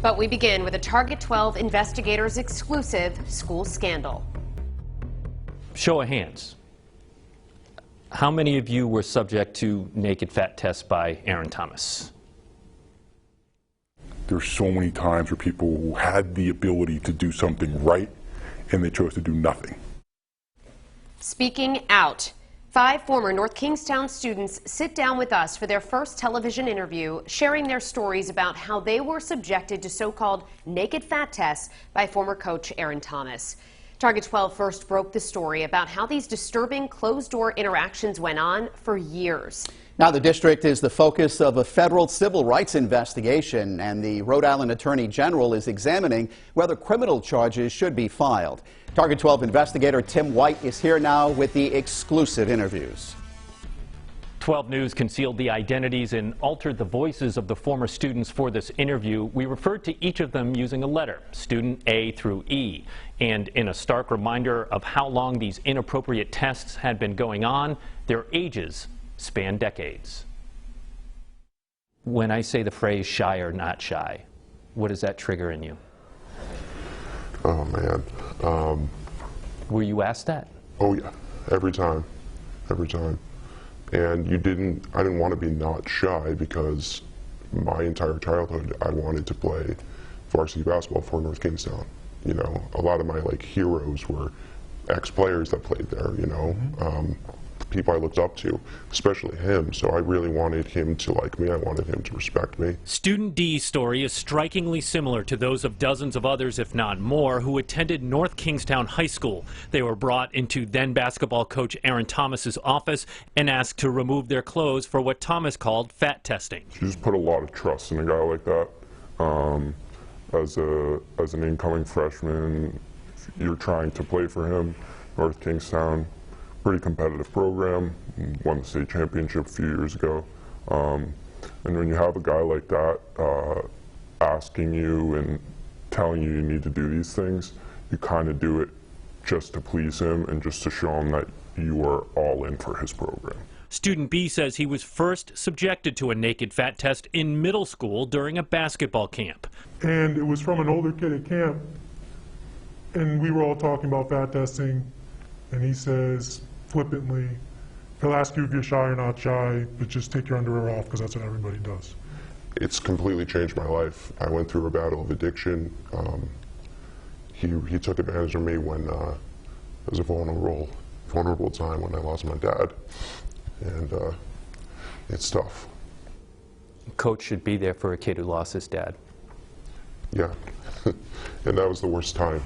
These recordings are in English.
But we begin with a Target 12 investigators exclusive school scandal. Show of hands. How many of you were subject to naked fat tests by Aaron Thomas? There's so many times where people who had the ability to do something right and they chose to do nothing. Speaking out. 5 former North Kingstown students sit down with us for their first television interview, sharing their stories about how they were subjected to so-called naked fat tests by former coach Aaron Thomas. Target 12 first broke the story about how these disturbing closed-door interactions went on for years. Now the district is the focus of a federal civil rights investigation, and the Rhode Island Attorney General is examining whether criminal charges should be filed. Target 12 investigator Tim White is here now with the exclusive interviews. 12 News concealed the identities and altered the voices of the former students for this interview. We referred to each of them using a letter, student A through E. And in a stark reminder of how long these inappropriate tests had been going on, their ages span decades. When I say the phrase shy or not shy, what does that trigger in you? Oh man. Were you asked that? Oh yeah, every time. And I didn't want to be not shy because my entire childhood I wanted to play varsity basketball for North Kingstown. You know, a lot of my heroes were ex-players that played there, you know. People I looked up to, especially him, so I really wanted him to like me. I wanted him to respect me. Student D's story is strikingly similar to those of dozens of others, if not more, who attended North Kingstown High School. They were brought into then basketball coach Aaron Thomas's office and asked to remove their clothes for what Thomas called fat testing. You just put a lot of trust in a guy like that. As an incoming freshman, you're trying to play for him. North Kingstown, pretty competitive program, won the state championship a few years ago. And when you have a guy like that asking you and telling you need to do these things, you kind of do it just to please him and just to show him that you are all in for his program. Student B says he was first subjected to a naked fat test in middle school during a basketball camp. And it was from an older kid at camp, and we were all talking about fat testing, and he says, flippantly, he'll ask you if you're shy or not shy, but just take your underwear off because that's what everybody does. It's completely changed my life. I went through a battle of addiction. He took advantage of me when it was a vulnerable time when I lost my dad, and it's tough. Coach should be there for a kid who lost his dad. Yeah, and that was the worst time.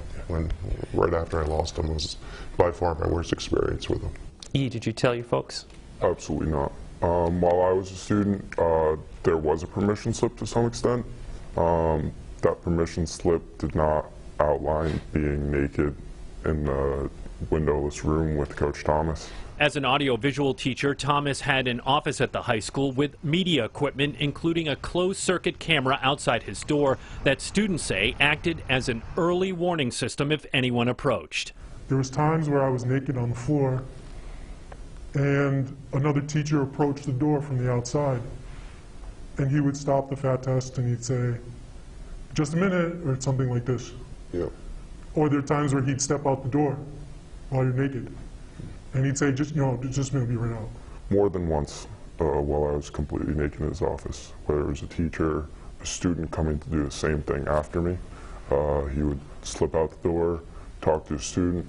Right after I lost him was by far my worst experience with him. E, did you tell your folks? Absolutely not. While I was a student, there was a permission slip to some extent. That permission slip did not outline being naked in the windowless room with Coach Thomas. As an audiovisual teacher, Thomas had an office at the high school with media equipment, including a closed-circuit camera outside his door that students say acted as an early warning system if anyone approached. There was times where I was naked on the floor, and another teacher approached the door from the outside, and he would stop the fat test and he'd say, "Just a minute," or something like this. Yeah. Or there are times where he'd step out the door while you're naked. And he'd say, just gonna be right out. More than once while I was completely naked in his office, whether it was a teacher, a student coming to do the same thing after me, he would slip out the door, talk to a student,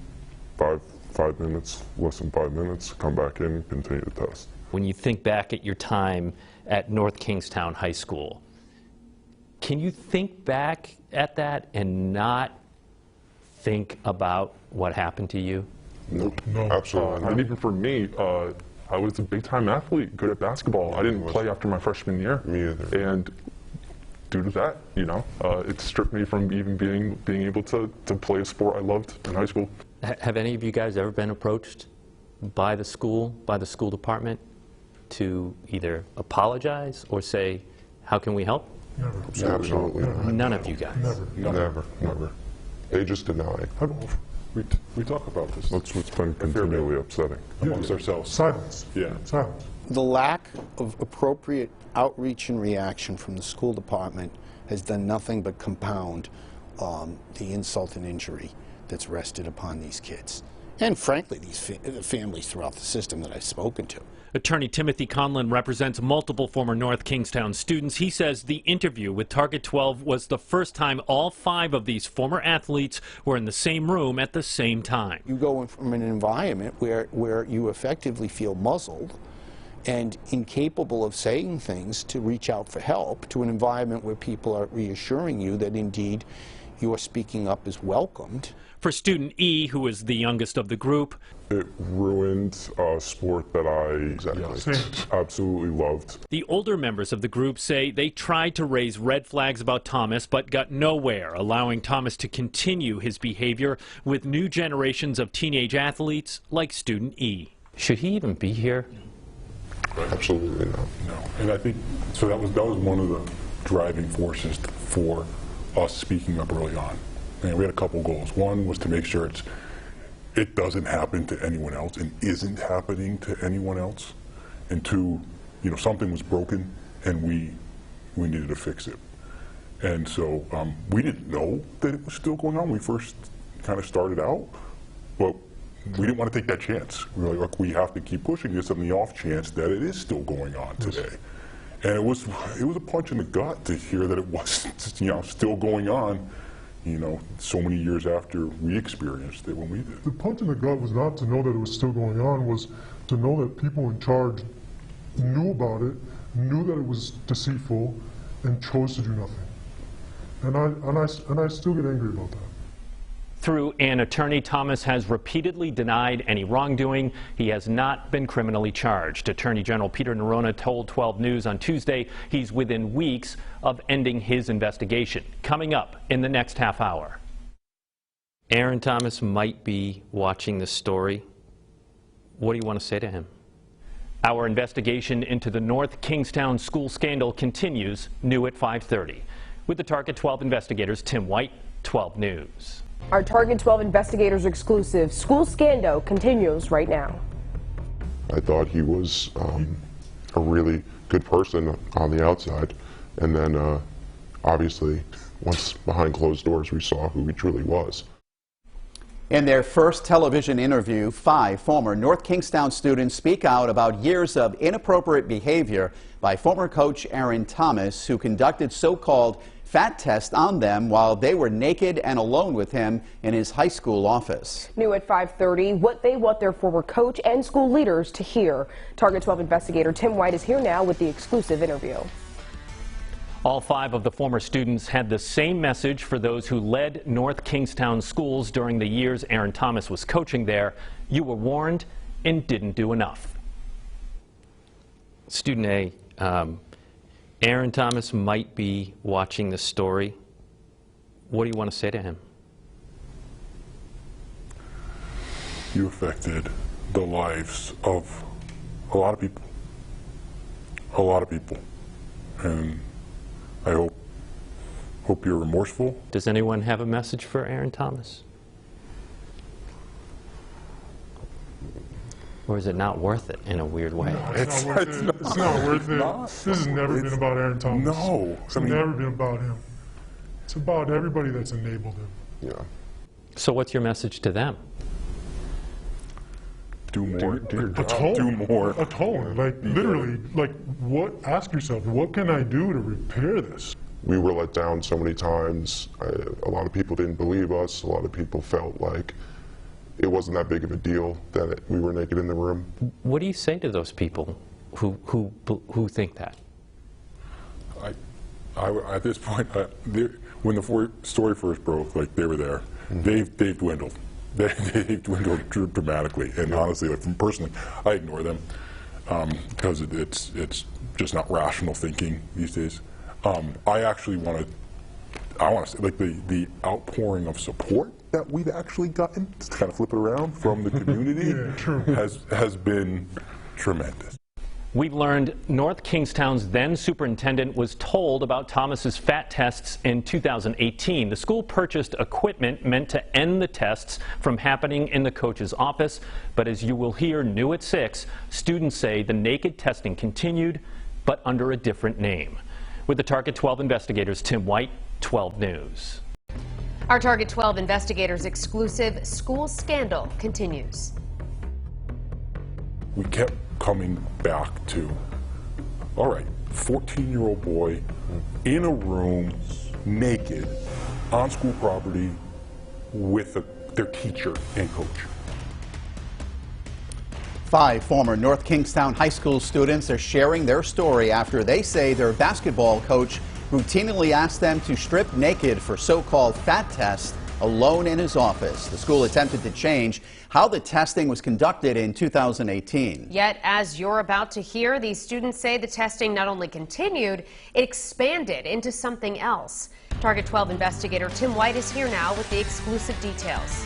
five minutes, less than 5 minutes, come back in, continue the test. When you think back at your time at North Kingstown High School, can you think back at that and not think about what happened to you? Nope, no, absolutely not. And even for me, I was a big-time athlete, good at basketball. I didn't play after my freshman year. Me either. And due to that, you know, it stripped me from even being able to play a sport I loved in high school. Have any of you guys ever been approached by the school department, to either apologize or say, how can we help? Never. Absolutely not. None of you guys? Never. They just deny. We talk about this. That's what's been continually upsetting. Amongst ourselves. Silence. Yeah. Silence. The lack of appropriate outreach and reaction from the school department has done nothing but compound the insult and injury that's rested upon these kids. And frankly, these families throughout the system that I've spoken to. Attorney Timothy Conlon represents multiple former North Kingstown students. He says the interview with Target 12 was the first time all 5 of these former athletes were in the same room at the same time. You go from an environment where you effectively feel muzzled and incapable of saying things to reach out for help, to an environment where people are reassuring you that indeed your speaking up is welcomed. For student E, who is the youngest of the group, it ruined a sport that I absolutely loved. The older members of the group say they tried to raise red flags about Thomas but got nowhere, allowing Thomas to continue his behavior with new generations of teenage athletes like student E. Should he even be here? Absolutely not. No, and I think so. That was one of the driving forces for us speaking up early on. And we had a couple goals. One was to make sure it doesn't happen to anyone else and isn't happening to anyone else. And 2, something was broken and we needed to fix it. And so we didn't know that it was still going on when we first kind of started out, but we didn't want to take that chance. We were like, look, we have to keep pushing this on the off chance that it is still going on today. And it was a punch in the gut to hear that it was still going on, so many years after we experienced it when we did. The punch in the gut was not to know that it was still going on, was to know that people in charge knew about it, knew that it was deceitful, and chose to do nothing. And I still get angry about that. Through an attorney, Thomas has repeatedly denied any wrongdoing. He has not been criminally charged. Attorney General Peter Nerona told 12 News on Tuesday he's within weeks of ending his investigation. Coming up in the next half hour. Aaron Thomas might be watching this story. What do you want to say to him? Our investigation into the North Kingstown school scandal continues, new at 5:30. With the Target 12 investigators, Tim White, 12 News. Our Target 12 investigators exclusive school scandal continues right now. I thought he was a really good person on the outside, and then obviously once behind closed doors we saw who he truly was. In their first television interview, 5 former North Kingstown students speak out about years of inappropriate behavior by former coach Aaron Thomas, who conducted so-called fat test on them while they were naked and alone with him in his high school office. New at 5:30, what they want their former coach and school leaders to hear. Target 12 investigator Tim White is here now with the exclusive interview. All 5 of the former students had the same message for those who led North Kingstown schools during the years Aaron Thomas was coaching there. You were warned and didn't do enough. Student A, Aaron Thomas might be watching this story. What do you want to say to him? You affected the lives of a lot of people. A lot of people. And I hope you're remorseful. Does anyone have a message for Aaron Thomas? Or is it not worth it in a weird way? No, it's not worth it. This has never been about Aaron Thomas. No. It's never been about him. It's about everybody that's enabled him. Yeah. So what's your message to them? Do more. Do your job. Atone. Do more. Atone. Like, literally, ask yourself, what can I do to repair this? We were let down so many times. A lot of people didn't believe us. A lot of people felt like it wasn't that big of a deal that we were naked in the room. What do you say to those people who think that? At this point, when the story first broke, they were there. They've dwindled. They've dwindled dramatically. And honestly, from personally, I ignore them because it's just not rational thinking these days. I actually want to say, the outpouring of support that we've actually gotten, to kind of flip it around, from the community has been tremendous. We've learned North Kingstown's then superintendent was told about Thomas's fat tests in 2018. The school purchased equipment meant to end the tests from happening in the coach's office. But as you will hear new at 6, students say the naked testing continued, but under a different name. With the Target 12 investigators, Tim White, 12 News. Our Target 12 investigators exclusive school scandal continues. We kept coming back to, all right, 14-year-old boy in a room, naked, on school property with their teacher and coach. 5 former North Kingstown High School students are sharing their story after they say their basketball coach routinely asked them to strip naked for so-called fat tests alone in his office. The school attempted to change how the testing was conducted in 2018. Yet, as you're about to hear, these students say the testing not only continued, it expanded into something else. Target 12 investigator Tim White is here now with the exclusive details.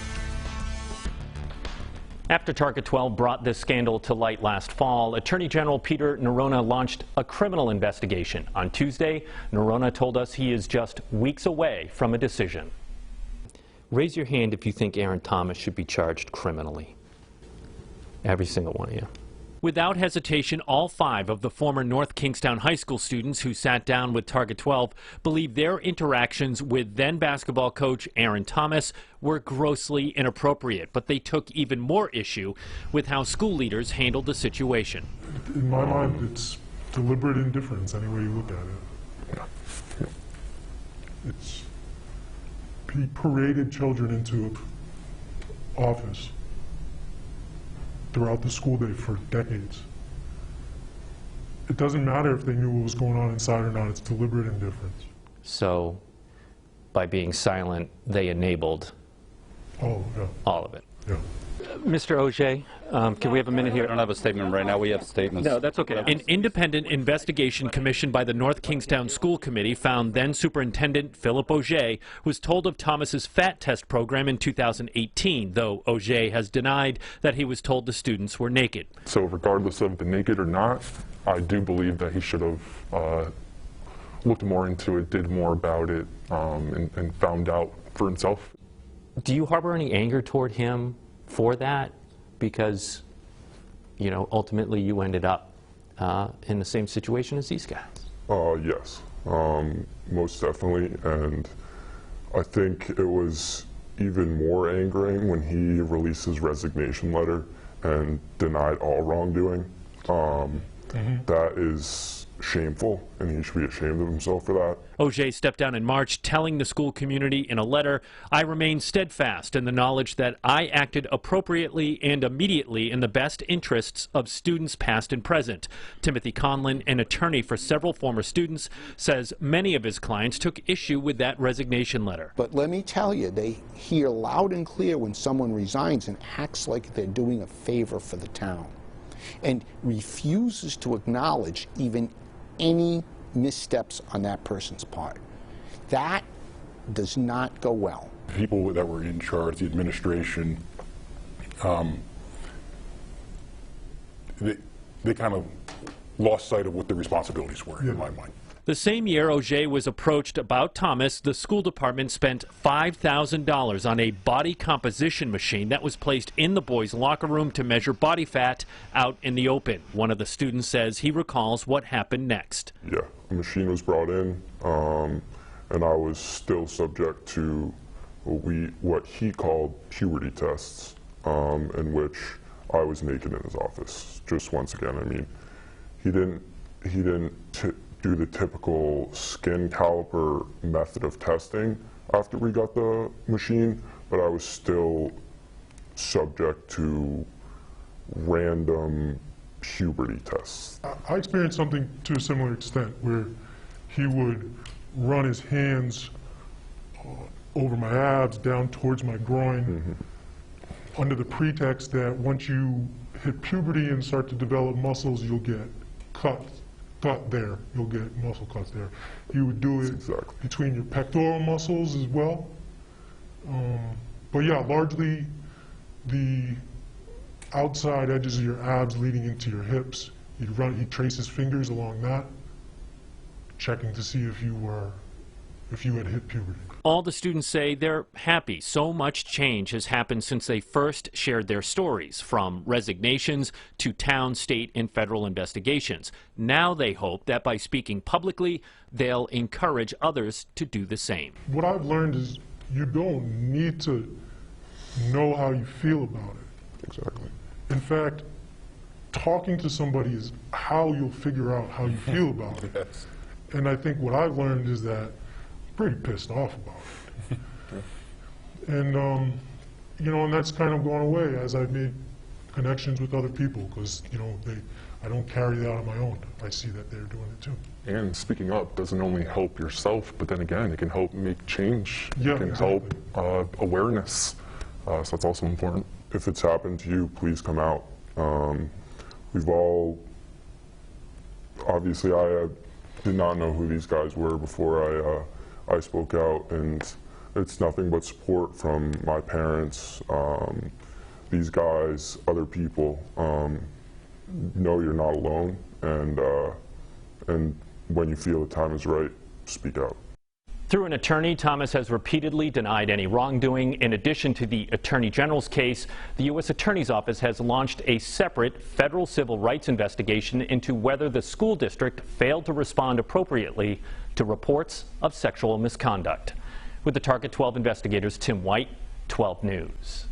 After Target 12 brought this scandal to light last fall, Attorney General Peter Nerona launched a criminal investigation. On Tuesday, Nerona told us he is just weeks away from a decision. Raise your hand if you think Aaron Thomas should be charged criminally. Every single one of you. Without hesitation, all 5 of the former North Kingstown High School students who sat down with Target 12 believe their interactions with then basketball coach Aaron Thomas were grossly inappropriate, but they took even more issue with how school leaders handled the situation. In my mind, it's deliberate indifference any way you look at it. He paraded children into an office throughout the school day for decades. It doesn't matter if they knew what was going on inside or not, it's deliberate indifference. So, by being silent, they enabled all of it. Yeah. Mr. Auger, can we have a minute here? I don't have a statement right now. We have statements. No, that's okay. An independent investigation commissioned by the North Kingstown School Committee found then Superintendent Philip Auger was told of Thomas's fat test program in 2018, though Auger has denied that he was told the students were naked. So regardless of the naked or not, I do believe that he should have looked more into it, did more about it, and found out for himself. Do you harbor any anger toward him for that? Because, you know, ultimately you ended up in the same situation as these guys. Yes, most definitely. And I think it was even more angering when he released his resignation letter and denied all wrongdoing. That is shameful, and he should be ashamed of himself for that. Auger stepped down in March, telling the school community in a letter, "I remain steadfast in the knowledge that I acted appropriately and immediately in the best interests of students past and present." Timothy Conlon, an attorney for several former students, says many of his clients took issue with that resignation letter. But let me tell you, they hear loud and clear when someone resigns and acts like they're doing a favor for the town and refuses to acknowledge even any missteps on that person's part. That does not go well. People that were in charge, the administration, they kind of lost sight of what the responsibilities were, in my mind. The same year Auger was approached about Thomas, the school department spent $5,000 on a body composition machine that was placed in the boys' locker room to measure body fat out in the open. One of the students says he recalls what happened next. Yeah, a machine was brought in, and I was still subject to what he called puberty tests, in which I was naked in his office. Just once again, I mean, he didn't do the typical skin caliper method of testing after we got the machine, but I was still subject to random puberty tests. I experienced something to a similar extent where he would run his hands over my abs, down towards my groin, under the pretext that once you hit puberty and start to develop muscles, you'll get cut there. You'll get muscle cuts there. He would do it between your pectoral muscles as well. But yeah, largely the outside edges of your abs leading into your hips. He'd trace his fingers along that, checking to see if you were if you had hit puberty. All the students say they're happy. So much change has happened since they first shared their stories, from resignations to town, state, and federal investigations. Now they hope that by speaking publicly, they'll encourage others to do the same. What I've learned is you don't need to know how you feel about it. Exactly. In fact, talking to somebody is how you'll figure out how you feel about it. Yes. And I think what I've learned is that pretty pissed off about it. And, you know, and that's kind of gone away as I've made connections with other people because, you know, I don't carry that on my own. I see that they're doing it too. And speaking up doesn't only help yourself, but then again, it can help make change. Yeah, it can exactly. help awareness. So that's also important. If it's happened to you, please come out. We've all, obviously I did not know who these guys were before I spoke out, and it's nothing but support from my parents, these guys, other people. Know you're not alone, and when you feel the time is right, speak out. Through an attorney, Thomas has repeatedly denied any wrongdoing. In addition to the Attorney General's case, the U.S. Attorney's Office has launched a separate federal civil rights investigation into whether the school district failed to respond appropriately to reports of sexual misconduct. With the Target 12 investigators, Tim White, 12 News.